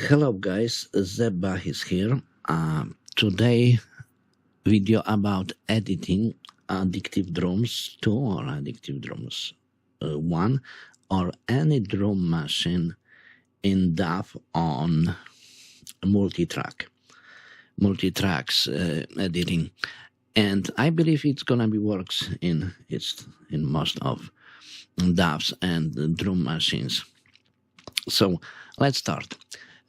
Hello guys, Zeba is here. Today video about editing Addictive Drums 2 or Addictive Drums 1 or any drum machine in DAW on Multitracks editing, and I believe it's gonna be works in most of DAWs and drum machines. So let's start.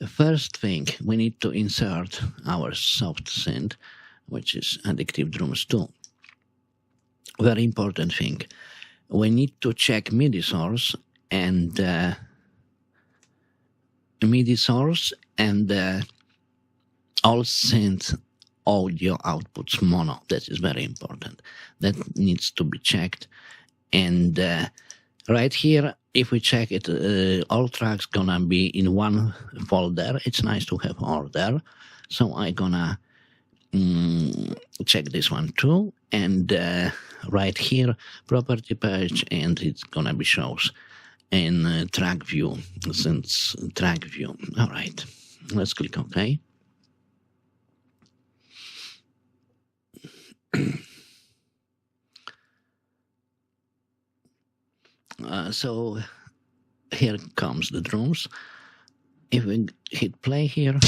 First thing, we need to insert our soft synth, which is Addictive Drums 2. Very important thing, we need to check MIDI source and all synth audio outputs mono. That is very important. That needs to be checked. And right here, if we check it, all tracks gonna be in one folder. It's nice to have order, so I gonna check this one too. And right here, property page, and it's gonna be shows in track view, since track view. All right, let's click OK. So here comes the drums. If we hit play here,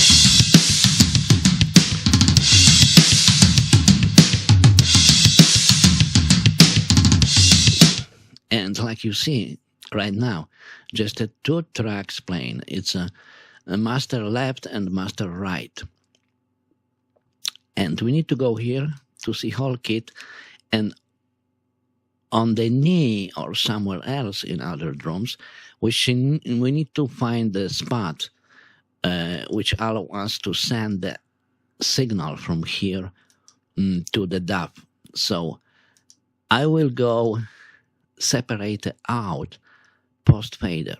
and like you see right now, just a two tracks playing. It's a master left and master right, and we need to go here to see whole kit, and on the knee or somewhere else in other drums, we need to find the spot which allow us to send the signal from here to the DAW. So I will go separate out post fader.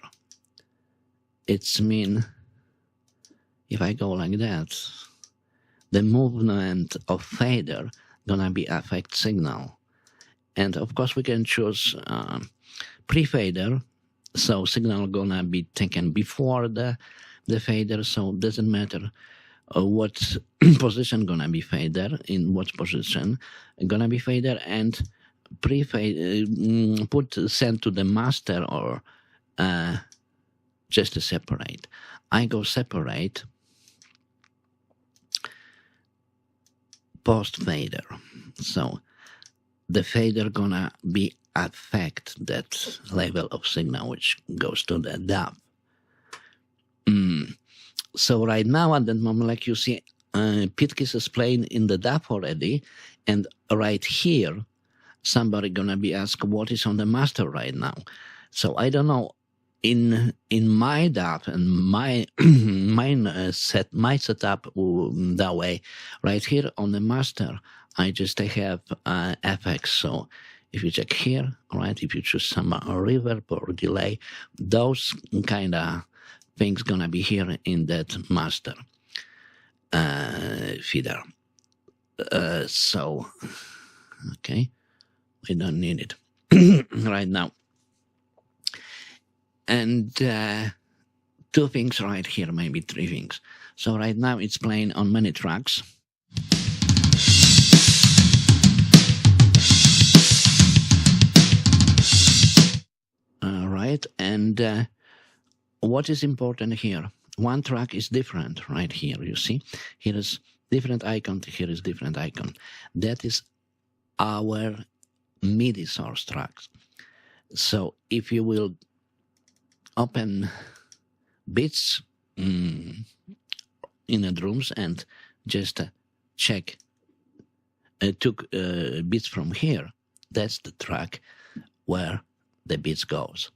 It's mean if I go like that, the movement of fader gonna be affect signal. And of course, we can choose pre-fader, so signal gonna be taken before the fader, so it doesn't matter what position gonna be fader, in what position gonna be fader, and pre-fader send to the master or just to separate. I go separate post fader, so the fader gonna be affect that level of signal which goes to the DAW. So right now at that moment, like you see, Pitkis is playing in the DAW already, and right here, somebody gonna be asked what is on the master right now. So I don't know. In my DAW and my setup that way, right here on the master, I just have FX. So if you check here, right, if you choose some reverb or delay, those kind of things gonna be here in that master feeder. So, okay, we don't need it right now. And two things right here, maybe three things. So right now it's playing on many tracks. Right, and what is important here? One track is different right here, you see? Here is different icon, here is different icon. That is our MIDI source tracks. So if you will open bits in the drums and just check, took bits from here, that's the track where the bits goes.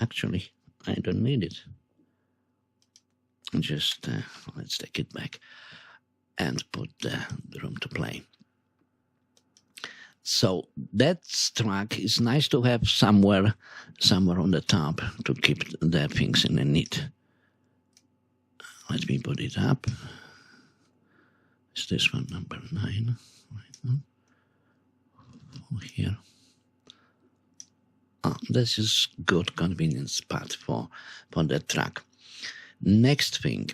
Actually, I don't need it. Just let's take it back and put the drum to play. So that track is nice to have somewhere on the top to keep the things in a neat. Let me put it up. Is this one number 9? Right now. Here. Oh, this is good convenient spot for that track. Next thing.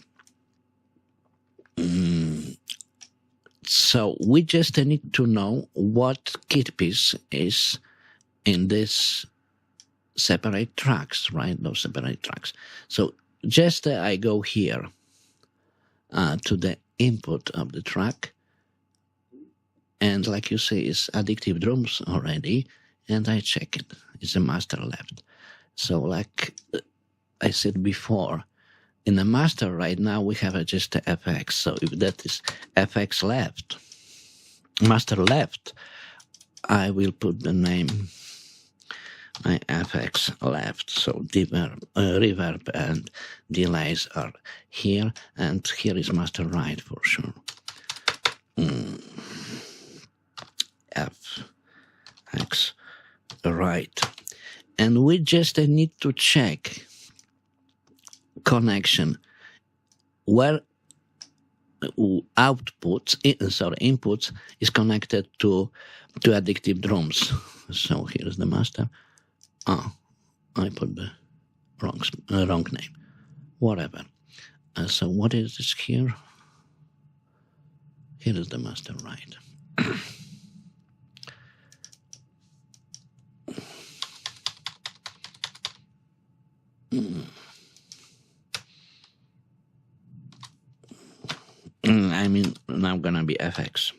So we just need to know what kit piece is in this separate tracks, right? Those separate tracks. So just I go here to the input of the track, and like you say, it's Addictive Drums already, and I check it. It's a master left. So like I said before, in the master right now we have just a FX. So if that is FX left, master left, I will put the name my FX left. So reverb and delays are here, and here is master right for sure. FX right. And we just need to check connection where inputs is connected to Addictive Drums. So here's the master. Oh, I put the wrong name. Whatever. So what is this here? Here is the master right. I mean, now gonna be FX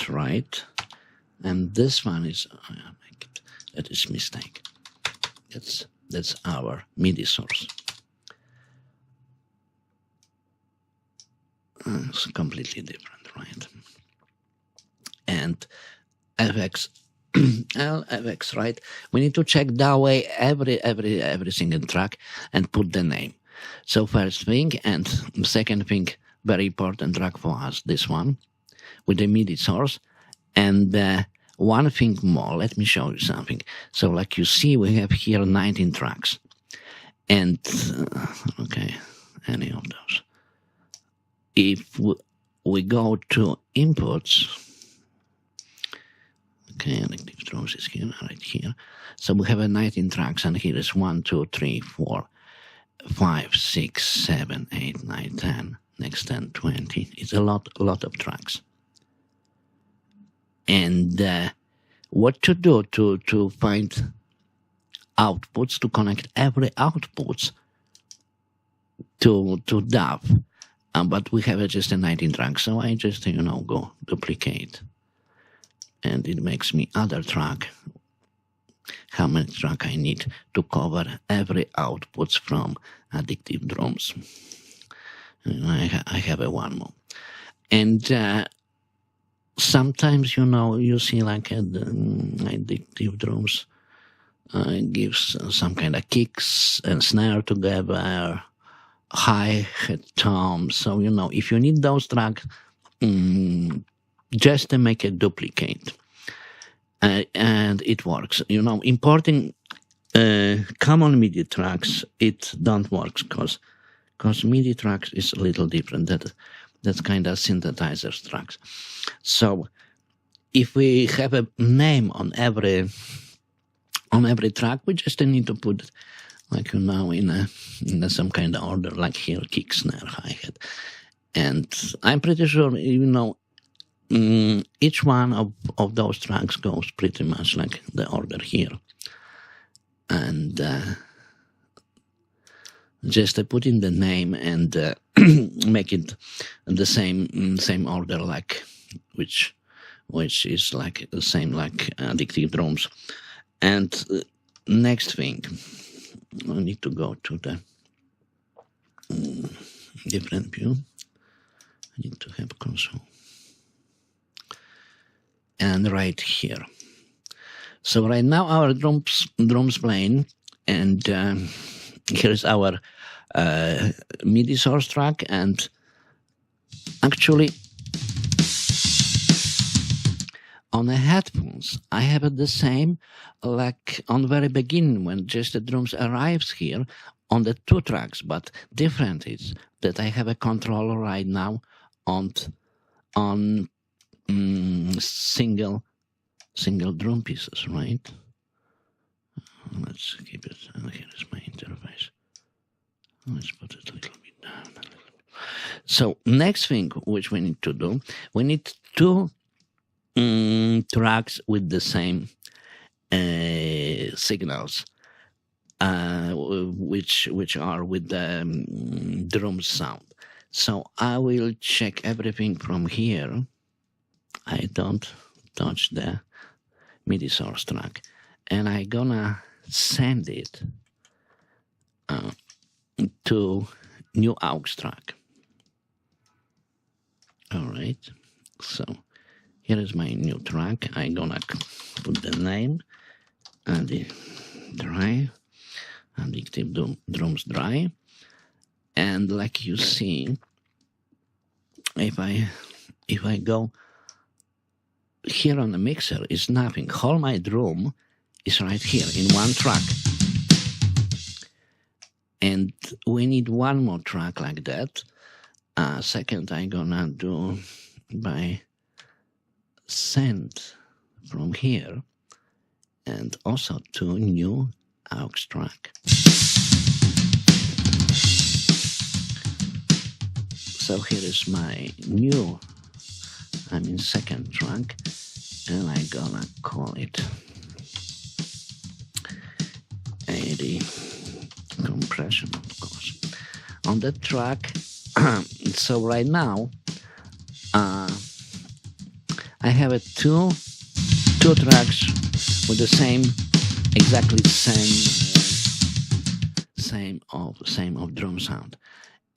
right, and this one is that is mistake. That's our MIDI source. It's completely different, right? And FX. FX right. We need to check that way every single track and put the name. So first thing, and second thing, very important track for us, this one, with the MIDI source. And one thing more, let me show you something. So like you see, we have here 19 tracks. And, okay, any of those. If we go to inputs, okay, Addictive Drums is here, right here. So we have 19 tracks, and here is 1, 2, 3, 4, 5, 6, 7, 8, 9, 10. Next 10, 20. It's a lot of tracks. And what to do to find outputs, to connect every outputs to DAW. But we have just a 19 tracks, so I just, go duplicate. And it makes me other track. How many track I need to cover every outputs from Addictive Drums. I have one more. And sometimes, you see like the Addictive Drums gives some kind of kicks and snare together, hi-hat, tom. So, if you need those tracks, just to make a duplicate. And it works. Importing common MIDI tracks, it don't work because MIDI tracks is a little different. That's kind of synthesizer tracks. So if we have a name on every track, we just need to put like in some kind of order, like here, kick, snare, hi-hat. And I'm pretty sure each one of those tracks goes pretty much like the order here. And just put in the name and make it the same order, like which is like the same like Addictive Drums. And next thing, I need to go to the different view. I need to have console. And right here. So right now our drums playing And here is our MIDI source track, and actually on the headphones I have it the same like on the very beginning when just the drums arrives here on the 2 tracks, but different is that I have a controller right now on single drum pieces, right? Let's keep it. Here is my interface. Let's put it a little bit down. So next thing which we need to do, we need 2 tracks with the same signals, which are with the drum sound. So I will check everything from here. I don't touch the MIDI source track, and I'm gonna send it to new aux track. All right, so here is my new track. I'm gonna put the name and the dry, Addictive Drums dry, and like you see, if I go here on the mixer, is nothing. All my drum is right here in one track, and we need one more track like that. Second, I'm gonna do by send from here, and also to new aux track. So here is my new, second track, and I'm gonna call it MIDI compression, of course. On that track, so right now, I have a two tracks with the exactly same of drum sound,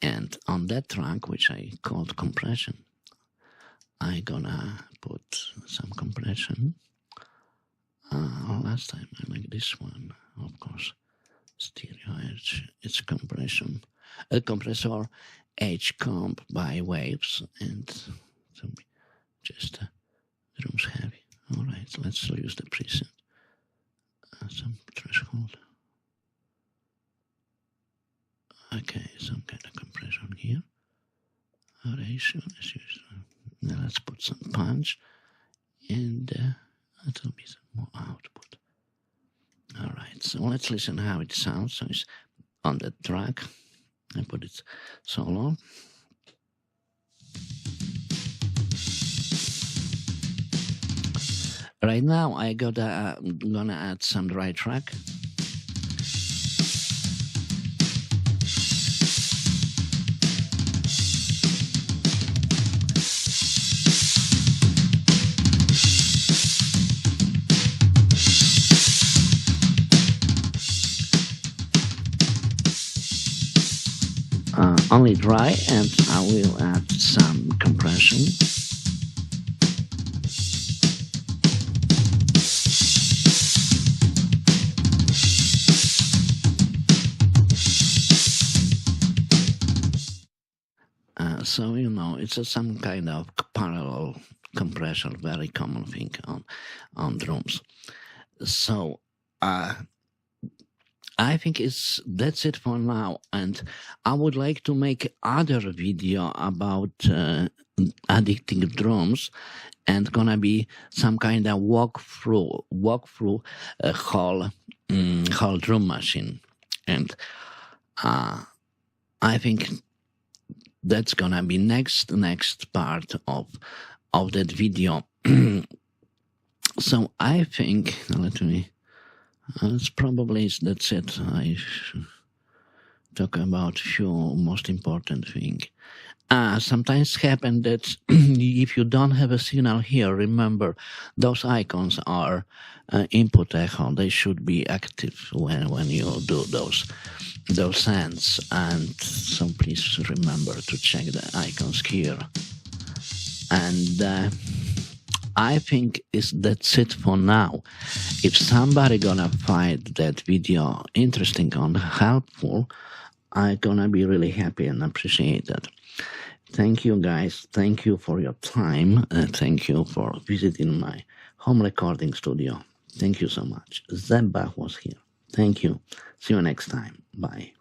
and on that track, which I called compression, I gonna put some compression. Last time I like this one, of course, stereo edge. It's compression, a compressor edge comp by waves, and just drums heavy. All right, let's use the preset. Some threshold. Okay, some kind of compression here. Ratio. Now let's put some punch, and a little bit more output. All right, so let's listen how it sounds. So it's on the track. I put it solo. Right now, I'm gonna add some dry track. Only dry, and I will add some compression. So it's some kind of parallel compression, very common thing on drums. So I think that's it for now, and I would like to make other video about Addictive Drums, and gonna be some kind of walkthrough a whole drum machine, and I think that's gonna be next part of that video. So I think that's it. I talk about few most important thing. Sometimes happen that if you don't have a signal here, remember those icons are input echo. They should be active when you do those ends. And so please remember to check the icons here. And I think that's it for now. If somebody gonna find that video interesting and helpful, I'm gonna be really happy and appreciate it. Thank you, guys. Thank you for your time. Thank you for visiting my home recording studio. Thank you so much. Zebba was here. Thank you. See you next time. Bye.